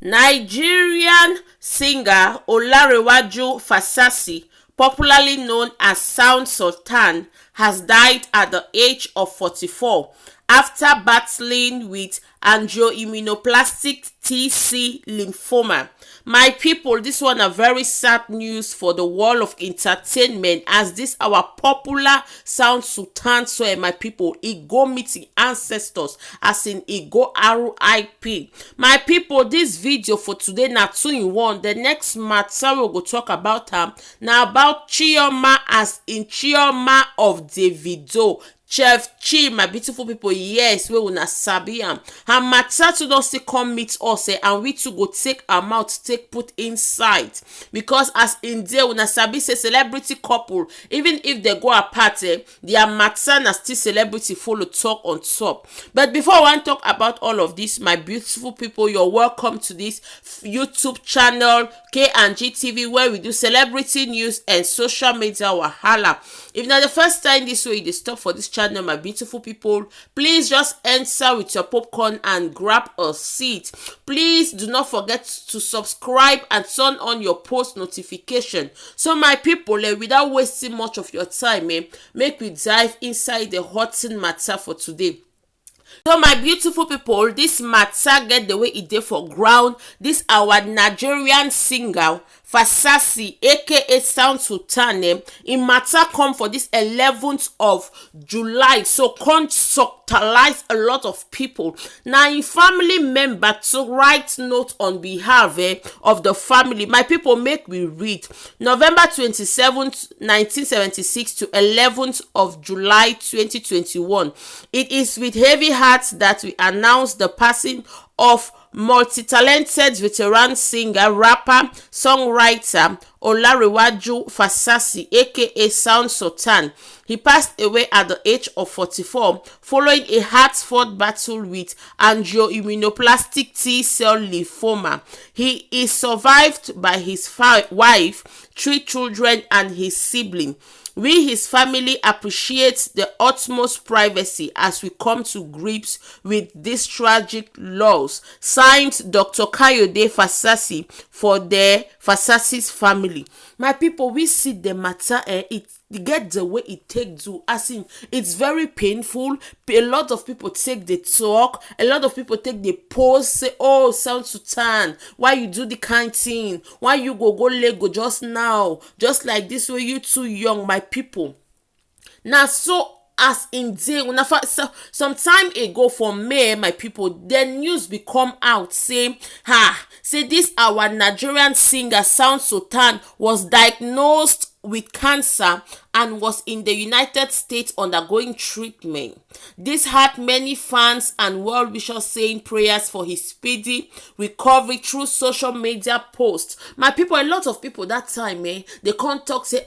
Nigerian singer Olarewaju Fasasi, popularly known as Sound Sultan, has died at the age of 44 after battling with angioimmunoplastic T-cell lymphoma. My people, this one a very sad news for the world of entertainment, as this our popular Sound Sultan, so my people, e go meet im ancestors, as in e go R1P. My people, this video for today na 2 in 1. The next matter we go talk about na about Chioma, as in Chioma of Davido. Chef Chi, my beautiful people, yes, we una sabi am. Her matter to don still come meet us, and we too go take our mouth take put inside, because as in there una sabi say celebrity couple, even if they go apart, their matter na still celebrity follow talk on top. But before I wan talk about all of this, my beautiful people, you're welcome to this YouTube channel K&G TV, where we do celebrity news and social media wahala. If na the first time this way you dey stop for this channel, my beautiful people, please just enter with your popcorn and grab a seat. Please do not forget to subscribe and turn on your post notification. So my people, without wasting much of your time, make we dive inside the hot matter for today. So my beautiful people, this matter get the way e dey for ground. This our Nigerian singer Fasasi, aka Sound Sultan, im matter come for this 11th of July, so come totalize a lot of people. Now im family member to write note on behalf of the family. My people, make we read. November 27th 1976 to 11th of July 2021. It is with heavy hearts that we announce the passing of multi-talented veteran singer, rapper, songwriter Olarewaju Fasasi, aka Sound Sultan. He passed away at the age of 44 following a hard-fought battle with angioimmunoplastic T-cell lymphoma. He is survived by his wife, 3 children, and his sibling. We, his family, appreciate the utmost privacy as we come to grips with this tragic loss. Signed, Dr. Kayode Fasasi, for the Fasasi's family. My people, we see the matter, it get the way it take do, as in it's very painful. A lot of people take the talk, a lot of people take the post, say, oh, Sound Sultan, why you do the kind thing, why you go Lego just now, just like this way, you too young. My people, now so as in day some time ago for May, my people, the news become out say this our Nigerian singer Sound Sultan was diagnosed with cancer and was in the United States undergoing treatment. This had many fans and well-wishers saying prayers for his speedy recovery through social media posts. My people, a lot of people that time, they can't talk, say,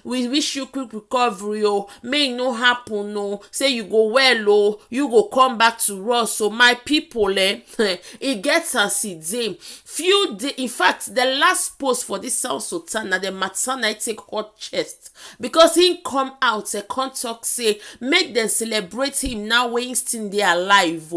we wish you quick recovery, may it no happen, say you go well, you go come back to us. So my people, it gets us few days. In fact, the last post for this Sound Sultan, na the matter take hot chest, because he come out can't talk, say make them celebrate him now when he's still there alive.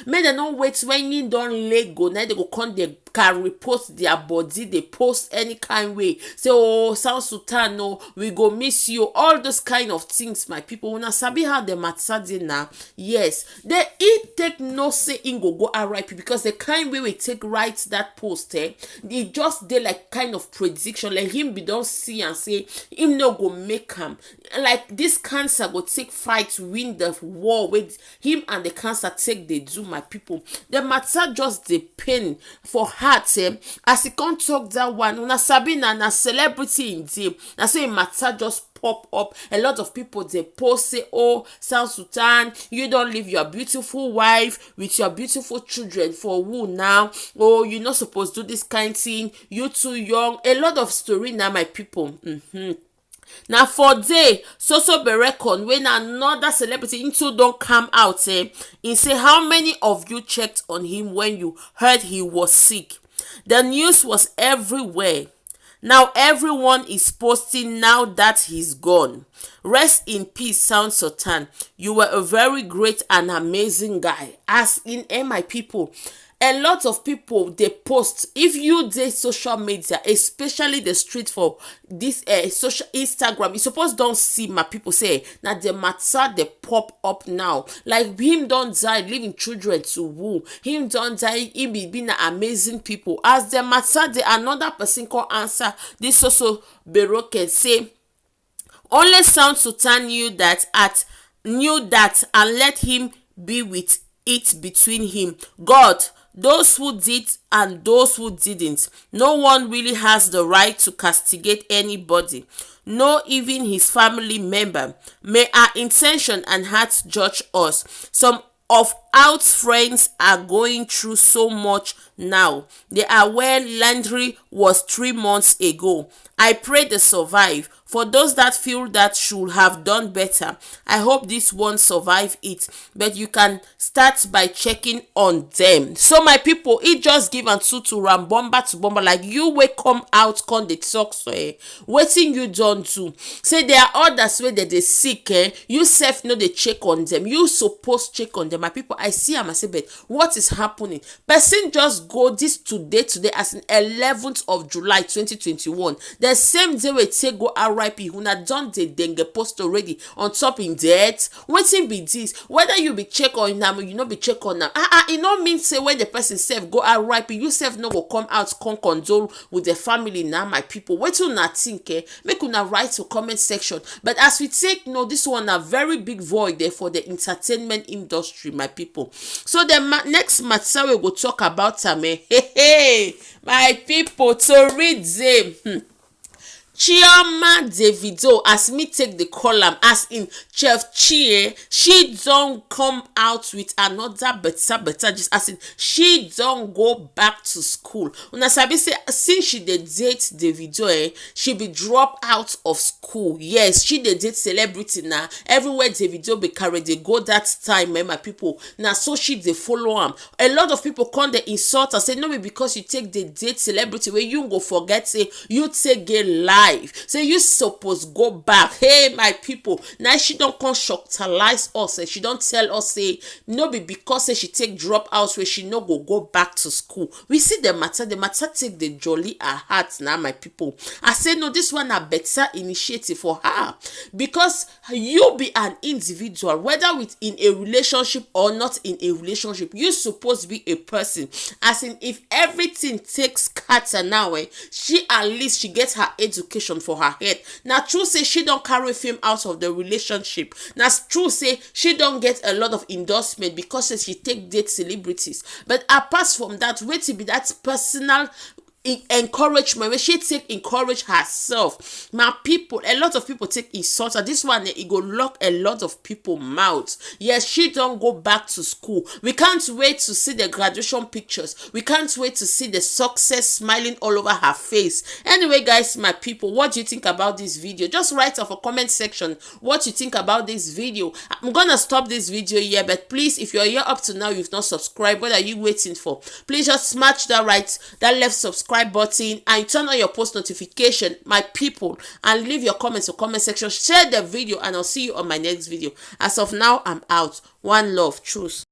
Make them not wait when he don't let go, now they go come, they can repost their body, they post any kind way, say, oh, Sound Sultan, no, we go miss you, all those kind of things. My people, when I sabi how the matter dey now, yes, they take no say in go RIP, because the kind way we take write that post, it just dey like kind of prediction, like him be don't see and say him no go make him, like this cancer go take fight to win the war with him, and the cancer take they do. My people, the matter just dey pain for heart, as he can't talk that one. Una sabi na celebrity indeed, na say matter just pop up. A lot of people they post, say, oh, Sound Sultan, you don't leave your beautiful wife with your beautiful children for who now? Oh, you're not supposed to do this kind thing, you too young. A lot of story now, my people. Now for day so be reckon when another celebrity into don't come out, and say how many of you checked on him when you heard he was sick. The news was everywhere. Now everyone is posting now that he's gone. Rest in peace, Sound Sultan. You were a very great and amazing guy. As in, my people, A lot of people dey post. If you dey social media, especially the street for this social Instagram, you suppose don see my people say na the matter dey pop up now. Like him don die leaving children to woo, him don die, him be na amazing people. As the matter dey, another person come answer this social Beroke say only Sultan knew that and let him be with it between him. God, those who did and those who didn't. No one really has the right to castigate anybody, no even his family member. May our intention and hearts judge us. Some of our friends are going through so much now. They are where Landry was 3 months ago. I pray they survive. For those that feel that should have done better, I hope this won't survive it. But you can start by checking on them. So my people, it just give and to ram bomber to bomber. Like you will come out, come the talk so waiting you don't do. Say there are others where they sick. You self know they check on them. You supposed check on them. My people, I see am. I say, but what is happening? Person just go this today as in 11th of July 2021. The same day we take go R1P, una don dey dengue post already on top in death. Wetin be this? Whether you be check on am or you no be check on am, e no mean say when the person sef go R1P, you sef no go come out come condole with the family na my people. Wetin una think? Make una write to comment section. But as we take no, this one a very big void there for the entertainment industry, my people. So the next matter we go talk about my people, to read them. Chioma Davido, as me take the column, as in Chef Chie, she don't come out with another better just as in she don't go back to school. Una sabi say since she dey date Davido, she be drop out of school. Yes, she dey date celebrity now. Everywhere Davido be carry dey go that time, my people. Now so she dey follow am. A lot of people come dey insult her, say no be because you take the date celebrity where you go forget say you take get life. Say you suppose go back. Hey my people, now she don't constructalize us. She don't tell us say no be because say she take drop out where she no go back to school. We see the matter take the jolly her heart now, my people. I say no, this one a better initiative for her, because you be an individual, whether within a relationship or not in a relationship, you supposed to be a person. As in if everything takes cutter now, she at least she gets her education for her head. Now true say she don't carry film out of the relationship. Now true say she don't get a lot of endorsement because she take date celebrities. But apart from that, wait to be that personal encouragement when she take encourage herself. My people, a lot of people take insult her. This one it go lock a lot of people mouth. Yes, she don't go back to school. We can't wait to see the graduation pictures. We can't wait to see the success smiling all over her face. Anyway guys, my people, what do you think about this video? Just write off a comment section what you think about this video. I'm gonna stop this video here, but please, if you're here up to now, you've not subscribed, what are you waiting for? Please just smash that left subscribe button and turn on your post notification, my people, and leave your comments in the comment section. Share the video and I'll see you on my next video. As of now, I'm out. One love. Truth.